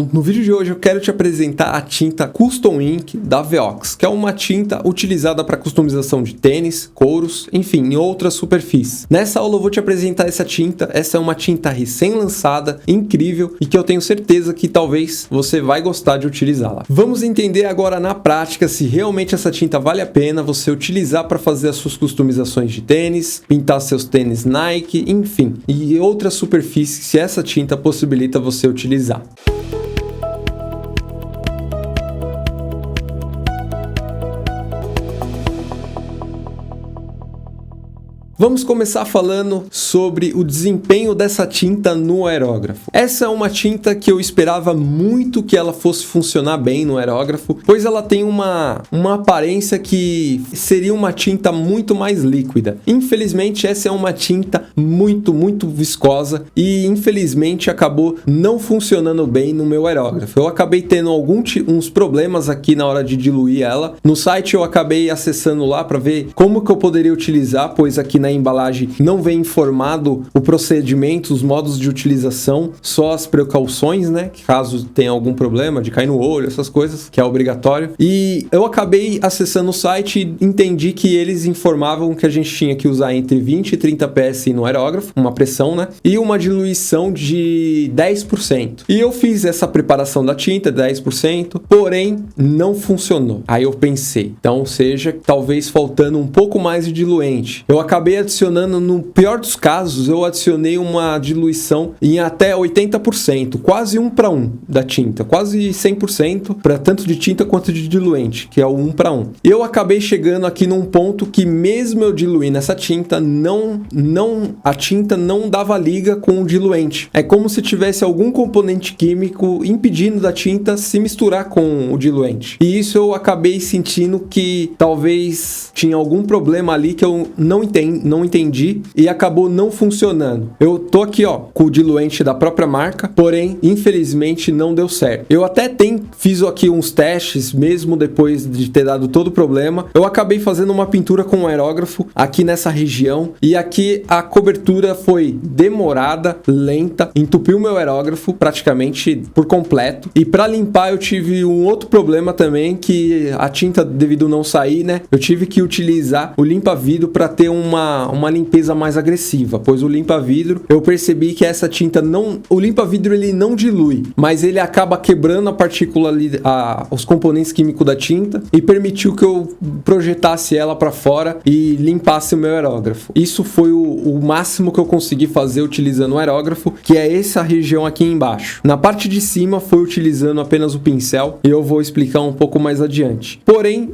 No vídeo de hoje eu quero te apresentar a tinta Custom Ink da Veox, que é uma tinta utilizada para customização de tênis, couros, enfim, em outras superfícies. Nessa aula eu vou te apresentar essa tinta. Essa é uma tinta recém-lançada, incrível, e que eu tenho certeza que talvez você vai gostar de utilizá-la. Vamos entender agora na prática se realmente essa tinta vale a pena você utilizar para fazer as suas customizações de tênis, pintar seus tênis Nike, enfim, e outras superfícies se essa tinta possibilita você utilizar. Vamos começar falando sobre o desempenho dessa tinta no aerógrafo. Essa é uma tinta que eu esperava muito que ela fosse funcionar bem no aerógrafo, pois ela tem uma aparência que seria uma tinta muito mais líquida. Infelizmente, essa é uma tinta muito viscosa e infelizmente acabou não funcionando bem no meu aerógrafo. Eu acabei tendo uns problemas aqui na hora de diluir ela. No site eu acabei acessando lá para ver como que eu poderia utilizar, pois aqui na embalagem não vem informado o procedimento, os modos de utilização, só as precauções, né? Caso tenha algum problema de cair no olho, essas coisas, que é obrigatório. E eu acabei acessando o site e entendi que eles informavam que a gente tinha que usar entre 20 e 30 psi no aerógrafo, uma pressão, né? E uma diluição de 10%. E eu fiz essa preparação da tinta, 10%, porém não funcionou. Aí eu pensei, então seja talvez faltando um pouco mais de diluente. Eu acabei adicionando, no pior dos casos, eu adicionei uma diluição em até 80%, quase 1 para 1 da tinta, quase 100% para tanto de tinta quanto de diluente, que é o 1 para 1. Eu acabei chegando aqui num ponto que mesmo eu diluindo essa tinta, a tinta não dava liga com o diluente. É como se tivesse algum componente químico impedindo da tinta se misturar com o diluente. E isso eu acabei sentindo que talvez tinha algum problema ali que eu não entendi e acabou não funcionando. Eu tô aqui, ó, com o diluente da própria marca, porém, infelizmente, não deu certo. Eu até fiz aqui uns testes, mesmo depois de ter dado todo o problema. Eu acabei fazendo uma pintura com um aerógrafo aqui nessa região e aqui a cobertura foi demorada, lenta, entupiu meu aerógrafo praticamente por completo. E para limpar eu tive um outro problema também, que a tinta, devido não sair, né, eu tive que utilizar o limpa-vidro para ter uma limpeza mais agressiva, pois o limpa-vidro, eu percebi que essa tinta o limpa-vidro ele não dilui, mas ele acaba quebrando a partícula ali, os componentes químicos da tinta, e permitiu que eu projetasse ela para fora e limpasse o meu aerógrafo. Isso foi o máximo que eu consegui fazer utilizando o aerógrafo, que é essa região aqui embaixo. Na parte de cima foi utilizando apenas o pincel, e eu vou explicar um pouco mais adiante. Porém,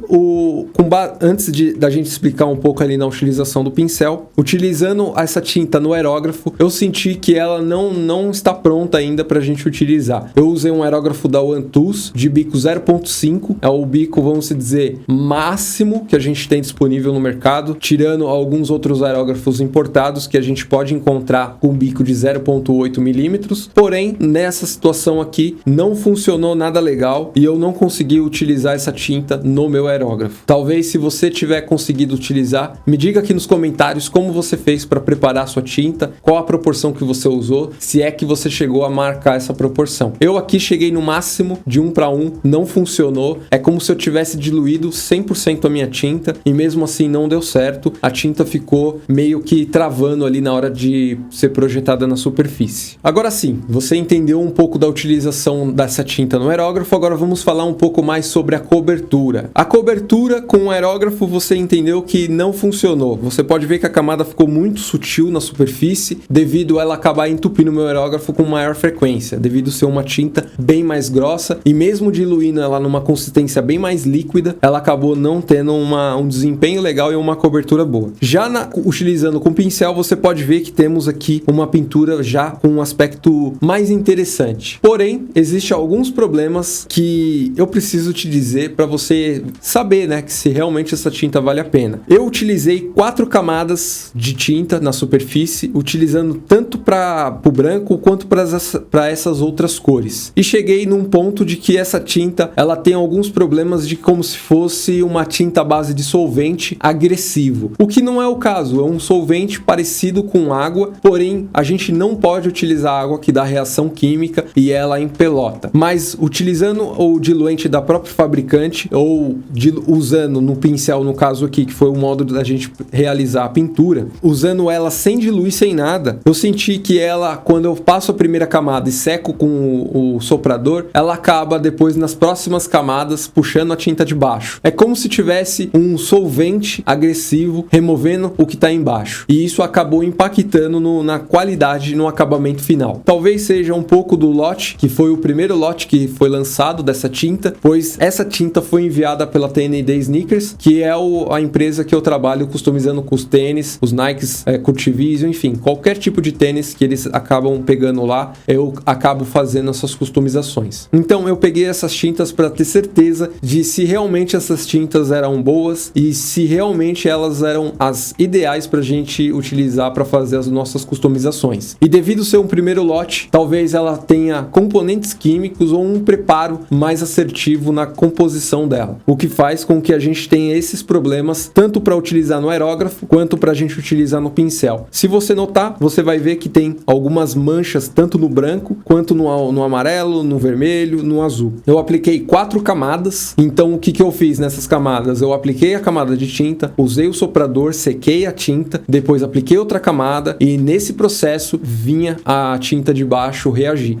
antes da gente explicar um pouco ali na utilização do pincel, utilizando essa tinta no aerógrafo, eu senti que ela não está pronta ainda para a gente utilizar. Eu usei um aerógrafo da One Tools de bico 0.5, é o bico, vamos dizer, máximo que a gente tem disponível no mercado, tirando alguns outros aerógrafos importados que a gente pode encontrar com bico de 0.8 milímetros. Porém, nessa situação aqui, não funcionou nada legal e eu não consegui utilizar essa tinta no meu aerógrafo. Talvez, se você tiver conseguido utilizar, me diga aqui nos comentários como você fez para preparar a sua tinta, qual a proporção que você usou, se é que você chegou a marcar essa proporção. Eu aqui cheguei no máximo de 1 para 1, não funcionou, é como se eu tivesse diluído 100% a minha tinta e mesmo assim não deu certo, a tinta ficou meio que travando ali na hora de ser projetada na superfície. Agora sim, você entendeu um pouco da utilização dessa tinta no aerógrafo, agora vamos falar um pouco mais sobre a cobertura. A cobertura com o aerógrafo você entendeu que não funcionou. Você pode ver que a camada ficou muito sutil na superfície, devido a ela acabar entupindo meu aerógrafo com maior frequência, devido a ser uma tinta bem mais grossa, e mesmo diluindo ela numa consistência bem mais líquida, ela acabou não tendo um desempenho legal e uma cobertura boa. Já utilizando com pincel, você pode ver que temos aqui uma pintura já com um aspecto mais interessante. Porém, existem alguns problemas que eu preciso te dizer para você saber, né, que se realmente essa tinta vale a pena. Eu utilizei 4 camadas camadas de tinta na superfície, utilizando tanto para o branco quanto para essas outras cores. E cheguei num ponto de que essa tinta ela tem alguns problemas de como se fosse uma tinta à base de solvente agressivo, o que não é o caso, é um solvente parecido com água, porém a gente não pode utilizar água que dá reação química e ela empelota, mas utilizando o diluente da própria fabricante ou usando no pincel, no caso aqui, que foi o modo da gente realizar a pintura, usando ela sem diluir, sem nada, eu senti que ela, quando eu passo a primeira camada e seco com o soprador, ela acaba depois nas próximas camadas puxando a tinta de baixo. É como se tivesse um solvente agressivo removendo o que está embaixo, e isso acabou impactando na qualidade, no acabamento final. Talvez seja um pouco do lote, que foi o primeiro lote que foi lançado dessa tinta, pois essa tinta foi enviada pela TND Sneakers, que é a empresa que eu trabalho customizando com os tênis, os Nikes, Curtivisio, enfim, qualquer tipo de tênis que eles acabam pegando lá, eu acabo fazendo essas customizações. Então eu peguei essas tintas para ter certeza de se realmente essas tintas eram boas e se realmente elas eram as ideais para a gente utilizar para fazer as nossas customizações. E devido ser um primeiro lote, talvez ela tenha componentes químicos ou um preparo mais assertivo na composição dela, o que faz com que a gente tenha esses problemas tanto para utilizar no aerógrafo quanto para a gente utilizar no pincel. Se você notar, você vai ver que tem algumas manchas tanto no branco quanto no amarelo, no vermelho, no azul. Eu apliquei 4 camadas, então o que eu fiz nessas camadas? Eu apliquei a camada de tinta, usei o soprador, sequei a tinta, depois apliquei outra camada e nesse processo vinha a tinta de baixo reagir.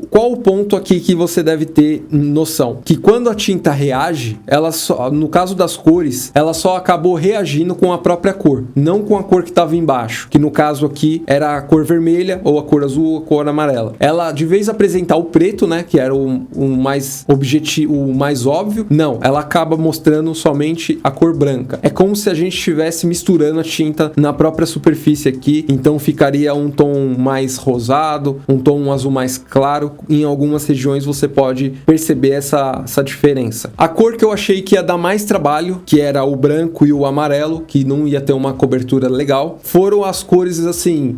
Qual o ponto aqui que você deve ter noção? Que quando a tinta reage, ela só, no caso das cores, ela só acabou reagindo com a própria cor, não com a cor que estava embaixo, que no caso aqui era a cor vermelha ou a cor azul ou a cor amarela. Ela, de vez apresentar o preto, né, que era o mais objetivo, o mais óbvio, não, ela acaba mostrando somente a cor branca. É como se a gente estivesse misturando a tinta na própria superfície aqui, então ficaria um tom mais rosado, um tom azul mais claro. Em algumas regiões você pode perceber essa diferença. A cor que eu achei que ia dar mais trabalho, que era o branco e o amarelo, que não ia ter uma cobertura legal, foram as cores assim,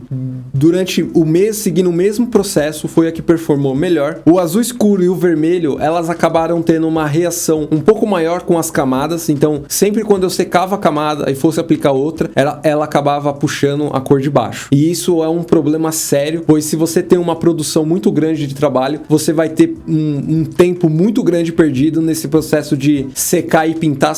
durante o mês, seguindo o mesmo processo, foi a que performou melhor. O azul escuro e o vermelho, elas acabaram tendo uma reação um pouco maior com as camadas, então sempre quando eu secava a camada e fosse aplicar outra, ela acabava puxando a cor de baixo. E isso é um problema sério, pois se você tem uma produção muito grande de trabalho, você vai ter um tempo muito grande perdido nesse processo de secar e pintar,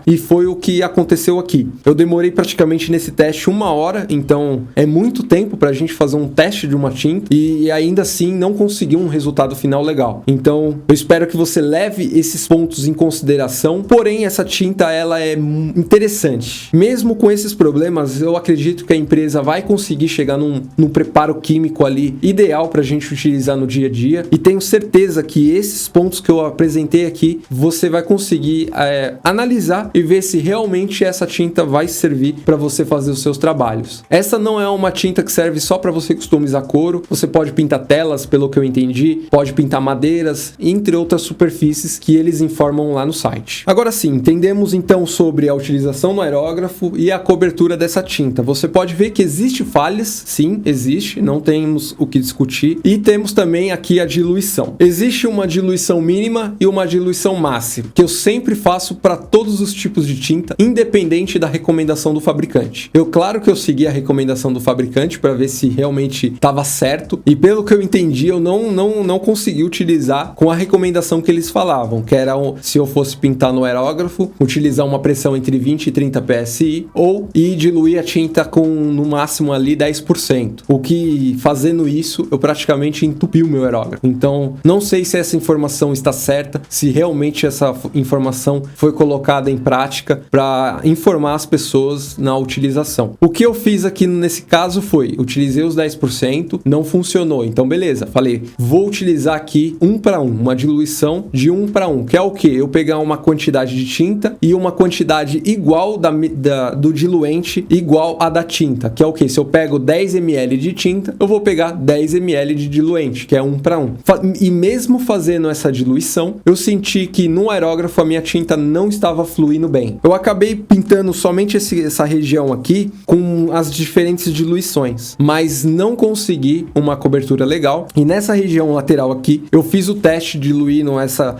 e foi o que aconteceu aqui. Eu demorei praticamente nesse teste 1 hora, então é muito tempo pra gente fazer um teste de uma tinta e ainda assim não conseguir um resultado final legal. Então eu espero que você leve esses pontos em consideração, porém essa tinta ela é interessante. Mesmo com esses problemas, eu acredito que a empresa vai conseguir chegar num preparo químico ali ideal pra gente utilizar no dia a dia, e tenho certeza que esses pontos que eu apresentei aqui, você vai conseguir analisar e ver se realmente essa tinta vai servir para você fazer os seus trabalhos. Essa não é uma tinta que serve só para você customizar couro, você pode pintar telas, pelo que eu entendi, pode pintar madeiras, entre outras superfícies que eles informam lá no site. Agora sim, entendemos então sobre a utilização no aerógrafo e a cobertura dessa tinta. Você pode ver que existe falhas, sim, existe, não temos o que discutir, e temos também aqui a diluição. Existe uma diluição mínima e uma diluição máxima, que eu sempre faço para todos os tipos de tinta, independente da recomendação do fabricante. Claro que eu segui a recomendação do fabricante para ver se realmente estava certo, e pelo que eu entendi, eu não consegui utilizar com a recomendação que eles falavam, que era se eu fosse pintar no aerógrafo, utilizar uma pressão entre 20 e 30 psi, e diluir a tinta com no máximo ali 10%, o que fazendo isso, eu praticamente entupi o meu aerógrafo. Então, não sei se essa informação está certa, se realmente essa informação foi colocada em prática para informar as pessoas na utilização. O que eu fiz aqui nesse caso foi, utilizei os 10%, não funcionou, então beleza, falei, vou utilizar aqui 1 para 1, uma diluição de 1 para 1, que é o que? Eu pegar uma quantidade de tinta e uma quantidade igual do diluente igual a da tinta, que é o que? Se eu pego 10 ml de tinta, eu vou pegar 10 ml de diluente, que é 1 para 1. E mesmo fazendo essa diluição, eu senti que no aerógrafo a minha tinta não estava fluindo bem. Eu acabei pintando somente esse essa região aqui com as diferentes diluições, mas não consegui uma cobertura legal. E nessa região lateral aqui, eu fiz o teste diluindo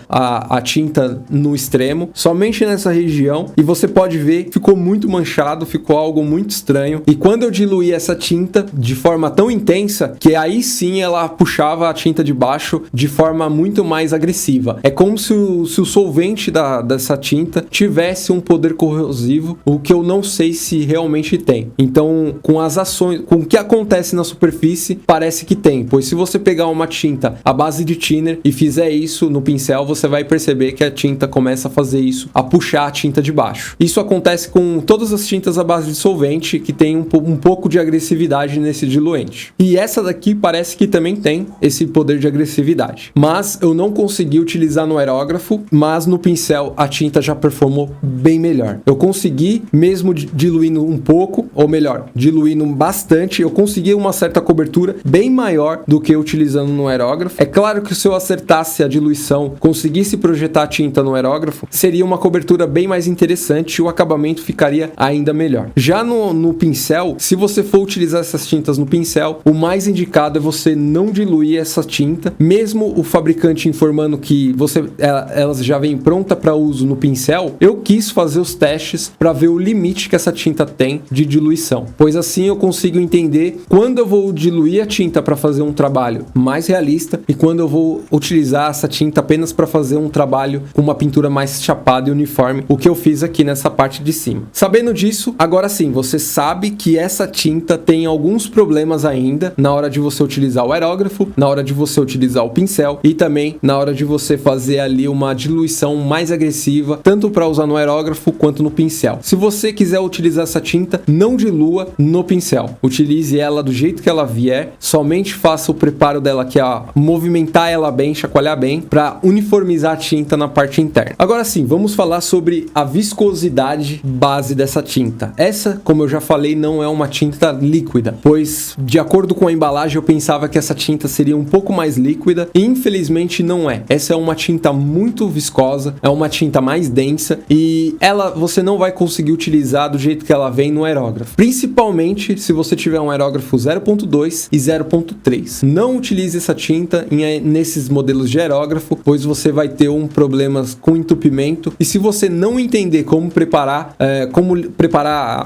a tinta no extremo, somente nessa região, e você pode ver, ficou muito manchado, ficou algo muito estranho. E quando eu diluí essa tinta de forma tão intensa, que aí sim ela puxava a tinta de baixo de forma muito mais agressiva. É como se o solvente dessa tinta tivesse um poder corrosivo, o que eu não sei se realmente tem. Então, com as ações, com o que acontece na superfície, parece que tem, pois se você pegar uma tinta à base de thinner e fizer isso no pincel, você vai perceber que a tinta começa a fazer isso, a puxar a tinta de baixo. Isso acontece com todas as tintas à base de solvente que tem um pouco de agressividade nesse diluente. E essa daqui parece que também tem esse poder de agressividade. Mas eu não consegui utilizar no aerógrafo, mas no pincel a tinta já performou bem melhor. Eu consegui, mesmo diluindo um pouco, ou melhor, diluindo bastante, eu consegui uma certa cobertura bem maior do que utilizando no aerógrafo. É claro que se eu acertasse a diluição, conseguisse projetar a tinta no aerógrafo, seria uma cobertura bem mais interessante e o acabamento ficaria ainda melhor. Já no pincel, se você for utilizar essas tintas no pincel, o mais indicado é você não diluir essa tinta, mesmo o fabricante informando que elas já vem pronta para uso no pincel. Eu quis fazer os testes para ver o limite que essa tinta tem de diluição, pois assim eu consigo entender quando eu vou diluir a tinta para fazer um trabalho mais realista e quando eu vou utilizar essa tinta apenas para fazer um trabalho com uma pintura mais chapada e uniforme, o que eu fiz aqui nessa parte de cima. Sabendo disso, agora sim, você sabe que essa tinta tem alguns problemas ainda na hora de você utilizar o aerógrafo, na hora de você utilizar o pincel e também na hora de você fazer ali uma diluição mais agressiva, tanto para usar no aerógrafo quanto no pincel. Se você quiser utilizar essa tinta, não dilua no pincel. Utilize ela do jeito que ela vier, somente faça o preparo dela aqui, movimentar ela bem, chacoalhar bem, para uniformizar a tinta na parte interna. Agora sim, vamos falar sobre a viscosidade base dessa tinta. Essa, como eu já falei, não é uma tinta líquida, pois de acordo com a embalagem eu pensava que essa tinta seria um pouco mais líquida e infelizmente não é. Essa é uma tinta muito viscosa, é uma tinta mais densa e você não vai conseguir utilizar do jeito que ela vem no aerógrafo, principalmente se você tiver um aerógrafo 0.2 e 0.3. Não utilize essa tinta nesses modelos de aerógrafo, pois você vai ter problemas com entupimento, e se você não entender como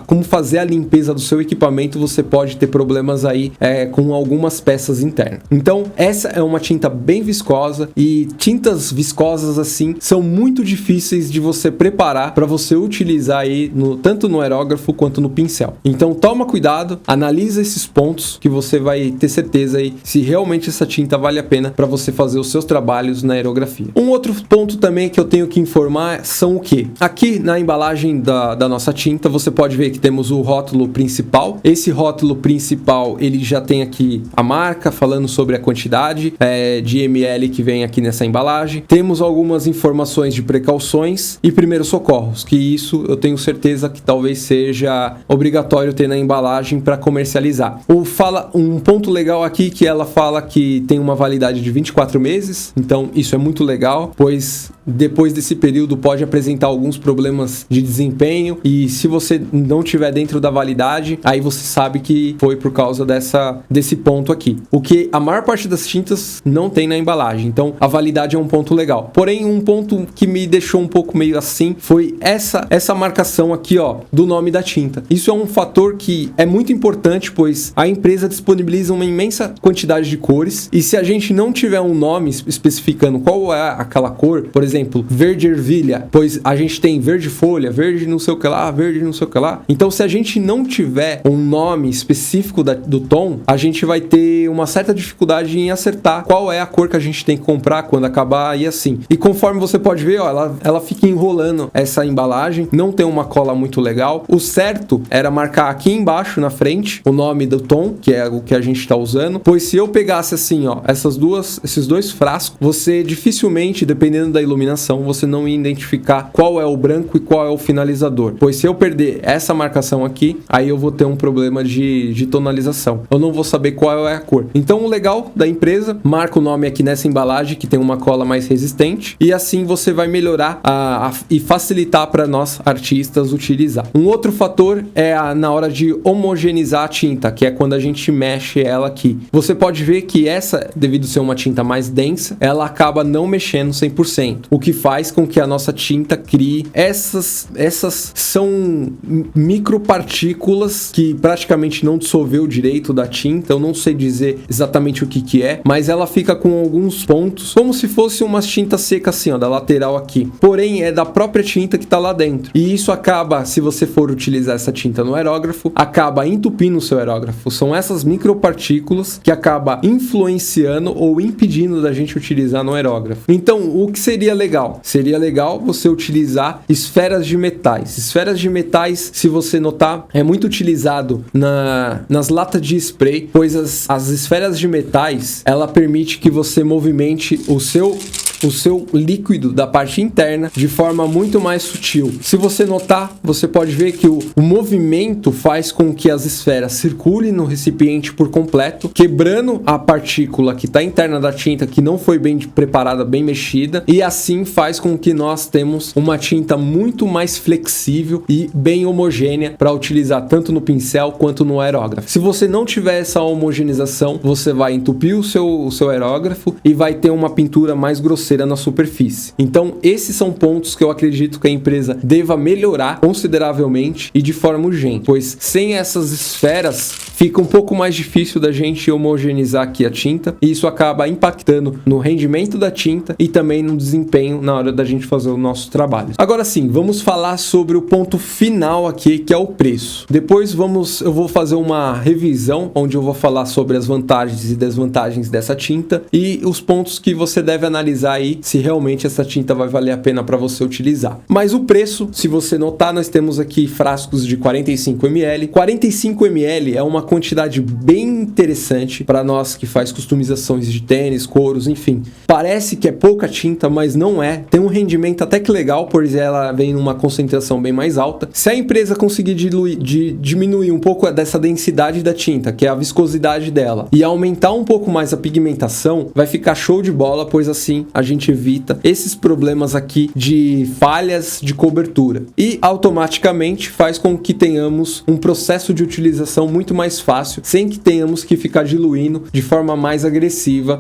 como fazer a limpeza do seu equipamento, você pode ter problemas aí com algumas peças internas. Então essa é uma tinta bem viscosa e tintas viscosas assim são muito difíceis de você preparar para você utilizar aí tanto no aerógrafo quanto no pincel. Então toma cuidado, analisa esses pontos que você vai ter certeza aí se realmente essa tinta vale a pena para você fazer os seus trabalhos na aerografia. Um outro ponto também que eu tenho que informar são o que? Aqui na embalagem da nossa tinta você pode ver que temos o rótulo principal. Esse rótulo principal ele já tem aqui a marca falando sobre a quantidade de ml que vem aqui nessa embalagem. Temos algumas informações de precauções e primeiros socorros, que isso eu tenho certeza que talvez seja obrigatório ter na embalagem para comercializar. Um ponto legal aqui que ela fala que tem uma validade de 24 meses, então isso é muito legal, pois depois desse período pode apresentar alguns problemas de desempenho e se você não tiver dentro da validade, aí você sabe que foi por causa desse ponto aqui. O que a maior parte das tintas não tem na embalagem, então a validade é um ponto legal. Porém, um ponto que me deixou um pouco meio assim foi essa marcação aqui, ó, do nome da tinta. Isso é um fator que é muito importante, pois a empresa disponibiliza uma imensa quantidade de cores e se a gente não tiver um nome especificando qual é aquela cor, por exemplo, verde ervilha, pois a gente tem verde folha, verde não sei o que lá, verde não sei o que lá. Então, se a gente não tiver um nome específico do tom, a gente vai ter uma certa dificuldade em acertar qual é a cor que a gente tem que comprar quando acabar e assim. E conforme você pode ver, ó, ela fica enrolando essa embalagem, não tem uma cola muito legal. O certo era marcar aqui embaixo, na frente, o nome do tom, que é o que a gente está usando, pois se eu pegasse assim, ó, esses dois frascos, você dificilmente, dependendo da iluminação, você não ia identificar qual é o branco e qual é o finalizador, pois se eu perder essa marcação aqui, aí eu vou ter um problema de tonalização, eu não vou saber qual é a cor. Então o legal da empresa, marca o nome aqui nessa embalagem que tem uma cola mais resistente, e assim você vai melhorar e facilitar para nós artistas utilizar. Um outro fator é na hora de homogeneizar a tinta, que é quando a gente mexe ela aqui. Você pode ver que essa, devido ser uma tinta mais densa, ela acaba não mexendo 100%, o que faz com que a nossa tinta crie essas são micropartículas que praticamente não dissolveu direito da tinta. Eu não sei dizer exatamente o que é, mas ela fica com alguns pontos, como se fosse uma tinta seca assim, ó, da lateral aqui. Porém, é da própria tinta que está lá dentro. E isso acaba, se você for utilizar essa tinta no aerógrafo, acaba entupindo o seu aerógrafo. São essas micropartículas que acaba influenciando ou impedindo da gente utilizar no aerógrafo. Então, o que seria legal? Seria legal você utilizar esferas de metais. Esferas de metais, se você notar, é muito utilizado nas latas de spray, pois as esferas de metais, ela permite que você movimente o seu líquido da parte interna de forma muito mais sutil. Se você notar, você pode ver que o movimento faz com que as esferas circulem no recipiente por completo, quebrando a partícula que está interna da tinta, que não foi bem preparada, bem mexida, e assim faz com que nós temos uma tinta muito mais flexível e bem homogênea para utilizar tanto no pincel quanto no aerógrafo. Se você não tiver essa homogeneização, você vai entupir o seu aerógrafo e vai ter uma pintura mais grosseira na superfície. Então, esses são pontos que eu acredito que a empresa deva melhorar consideravelmente e de forma urgente, pois sem essas esferas fica um pouco mais difícil da gente homogeneizar aqui a tinta, e isso acaba impactando no rendimento da tinta e também no desempenho na hora da gente fazer o nosso trabalho. Agora sim, vamos falar sobre o ponto final aqui, que é o preço. Depois eu vou fazer uma revisão onde eu vou falar sobre as vantagens e desvantagens dessa tinta e os pontos que você deve analisar aí se realmente essa tinta vai valer a pena para você utilizar. Mas o preço, se você notar, nós temos aqui frascos de 45 ml. 45 ml é uma quantidade bem interessante para nós que faz customizações de tênis, couros, enfim. Parece que é pouca tinta, mas não é. Tem um rendimento até que legal, pois ela vem numa concentração bem mais alta. Se a empresa conseguir diminuir um pouco dessa densidade da tinta, que é a viscosidade dela, e aumentar um pouco mais a pigmentação, vai ficar show de bola, pois assim a gente evita esses problemas aqui de falhas de cobertura e automaticamente faz com que tenhamos um processo de utilização muito mais fácil, sem que tenhamos que ficar diluindo de forma mais agressiva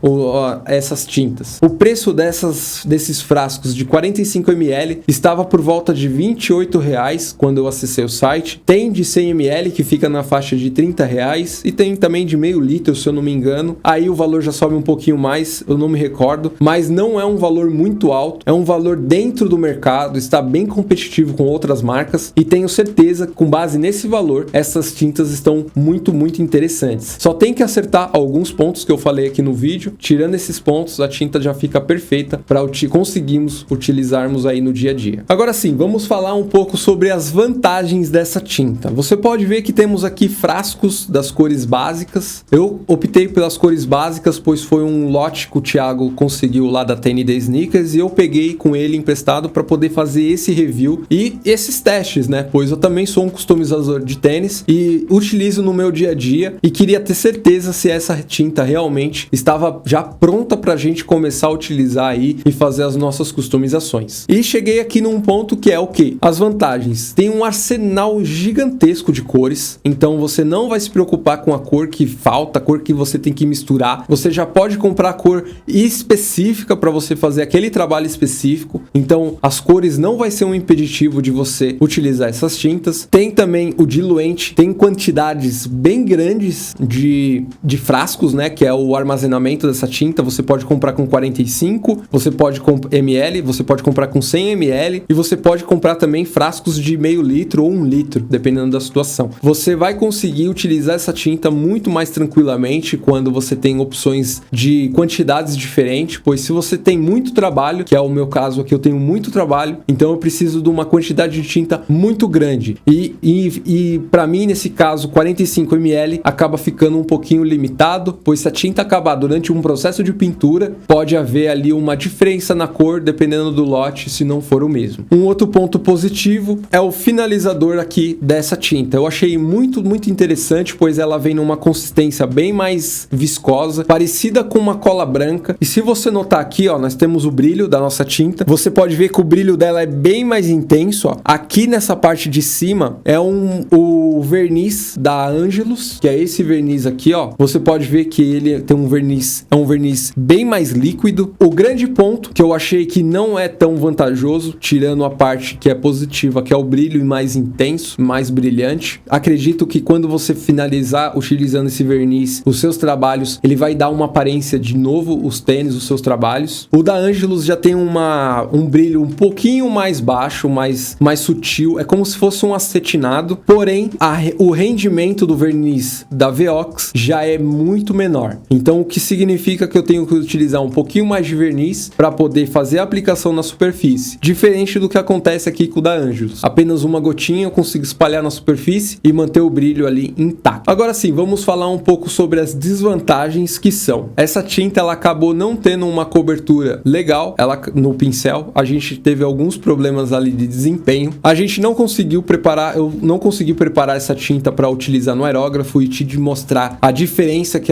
essas tintas. O preço desses frascos de 45 ml estava por volta de R$28 quando eu acessei o site. Tem de 100 ml que fica na faixa de R$30 e tem também de meio litro, se eu não me engano. Aí o valor já sobe um pouquinho mais, eu não me recordo, mas não é um valor muito alto, é um valor dentro do mercado, está bem competitivo com outras marcas e tenho certeza que com base nesse valor, essas tintas estão muito interessantes. Só tem que acertar alguns pontos que eu falei aqui no vídeo. Tirando esses pontos, a tinta já fica perfeita para conseguirmos utilizarmos aí no dia a dia. Agora sim, vamos falar um pouco sobre as vantagens dessa tinta. Você pode ver que temos aqui frascos das cores básicas. Eu optei pelas cores básicas, pois foi um lote que o Thiago conseguiu lá da TND Sneakers e eu peguei com ele emprestado para poder fazer esse review e esses testes, né? Pois eu também sou um customizador de tênis e utilizo no meu dia a dia e queria ter certeza se essa tinta realmente estava já pronta para a gente começar a utilizar aí e fazer as nossas customizações. E cheguei aqui num ponto que é o que? As vantagens. Tem um arsenal gigantesco de cores, então você não vai se preocupar com a cor que falta, a cor que você tem que misturar. Você já pode comprar a cor específica para você fazer aquele trabalho específico. Então as cores não vai ser um impeditivo de você utilizar essas tintas. Tem também o diluente, tem quantidades bem grandes de frascos, né, que é o armazenamento dessa tinta. Você pode comprar com 45, você pode ml, você pode comprar com 100 ml e você pode comprar também frascos de meio litro ou 1 litro, dependendo da situação. Você vai conseguir utilizar essa tinta muito mais tranquilamente quando você tem opções de quantidades diferentes, pois se você tem muito trabalho, que é o meu caso aqui, eu tenho muito trabalho, então eu preciso de uma quantidade de tinta muito grande e para mim, nesse caso, 45 ml acaba ficando um pouquinho limitado, pois se a tinta acabar durante um processo de pintura, pode haver ali uma diferença na cor, dependendo dependendo do lote, se não for o mesmo. Um outro ponto positivo é o finalizador aqui dessa tinta. Eu achei muito interessante, pois ela vem numa consistência bem mais viscosa, parecida com uma cola branca. E se você notar aqui, ó, nós temos o brilho da nossa tinta. Você pode ver que o brilho dela é bem mais intenso, ó. Aqui nessa parte de cima é o verniz da Angelus, que é esse verniz aqui, ó. Você pode ver que ele tem um verniz, é um verniz bem mais líquido. O grande ponto que eu achei que não é tão vantajoso, tirando a parte que é positiva, que é o brilho mais intenso, mais brilhante. Acredito que quando você finalizar utilizando esse verniz, os seus trabalhos, ele vai dar uma aparência de novo, os tênis, os seus trabalhos. O da Angelus já tem um brilho um pouquinho mais baixo, mais sutil, é como se fosse um acetinado, porém o rendimento do verniz da Veox já é muito menor. Então o que significa que eu tenho que utilizar um pouquinho mais de verniz para poder fazer a aplicação na superfície, diferente do que acontece aqui com o da Angelus. Apenas uma gotinha eu consigo espalhar na superfície e manter o brilho ali intacto. Agora sim, vamos falar um pouco sobre as desvantagens que são. Essa tinta ela acabou não tendo uma cobertura legal, ela no pincel, a gente teve alguns problemas ali de desempenho. A gente não conseguiu preparar, eu não consegui preparar essa tinta para utilizar no aerógrafo e te mostrar a diferença que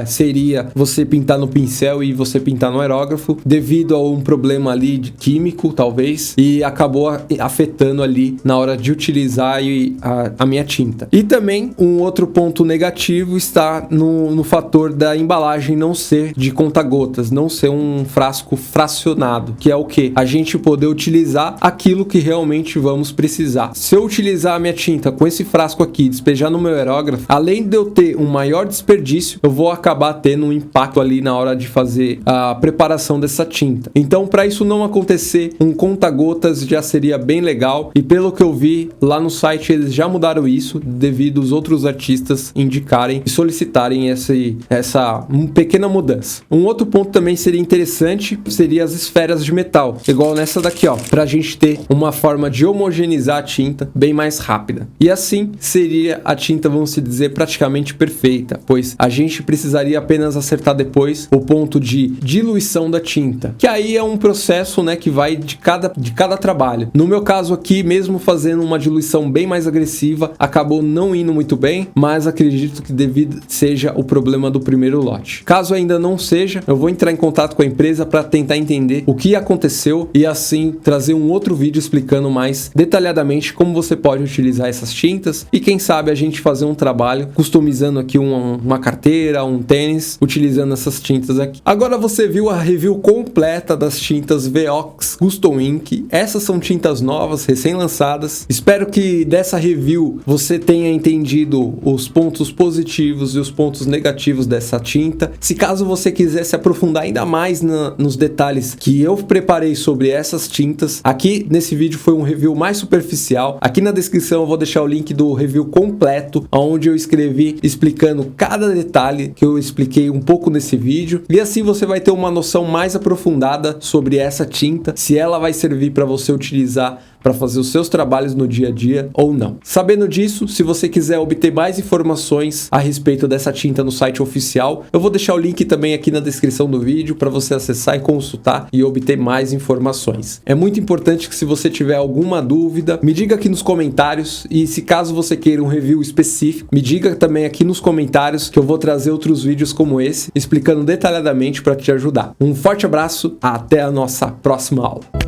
seria você pintar no pincel e você pintar no aerógrafo, devido a um problema ali de químico, talvez, e acabou afetando ali na hora de utilizar a minha tinta. E também um outro ponto negativo está no fator da embalagem não ser de conta-gotas, não ser um frasco fracionado, que é o que? A gente poder utilizar aquilo que realmente vamos precisar. Se eu utilizar a minha tinta com esse frasco aqui, despejar no meu aerógrafo, além de eu ter um maior desperdício, eu vou acabar tendo um impacto ali na hora de fazer a preparação dessa tinta. Então, para isso não acontecer, um conta-gotas já seria bem legal, e pelo que eu vi lá no site, eles já mudaram isso devido aos outros artistas indicarem e solicitarem essa pequena mudança. Um outro ponto também seria interessante, seria as esferas de metal, igual nessa daqui, ó, pra gente ter uma forma de homogeneizar a tinta bem mais rápida. E assim seria a tinta, vamos se dizer, praticamente perfeita, pois a gente precisaria apenas acertar depois o ponto de diluição da tinta, que aí é um processo, né, que vai de cada trabalho. No meu caso aqui, mesmo fazendo uma diluição bem mais agressiva, acabou não indo muito bem, mas acredito que devido seja o problema do primeiro lote. Caso ainda não seja, eu vou entrar em contato com a empresa para tentar entender o que aconteceu e assim trazer um outro vídeo explicando mais detalhadamente como você pode utilizar essas tintas e quem sabe a gente fazer um trabalho customizando aqui uma carteira, um tênis, utilizando essas tintas aqui. Agora você viu a review completa das tintas Veox Custom Ink. Essas são tintas novas, recém-lançadas. Espero que dessa review você tenha entendido os pontos positivos e os pontos negativos dessa tinta. Se caso você quiser se aprofundar ainda mais nos detalhes que eu preparei sobre essas tintas, aqui nesse vídeo foi um review mais superficial. Aqui na descrição eu vou deixar o link do review completo, onde eu escrevi explicando cada detalhe que eu expliquei um pouco nesse vídeo, e assim você vai ter uma noção mais aprofundada sobre essa tinta, se ela vai servir para você utilizar para fazer os seus trabalhos no dia a dia ou não. Sabendo disso, se você quiser obter mais informações a respeito dessa tinta no site oficial, eu vou deixar o link também aqui na descrição do vídeo para você acessar e consultar e obter mais informações. É muito importante que se você tiver alguma dúvida, me diga aqui nos comentários, e se caso você queira um review específico, me diga também aqui nos comentários que eu vou trazer outros vídeos como esse, explicando detalhadamente para te ajudar. Um forte abraço, até a nossa próxima aula.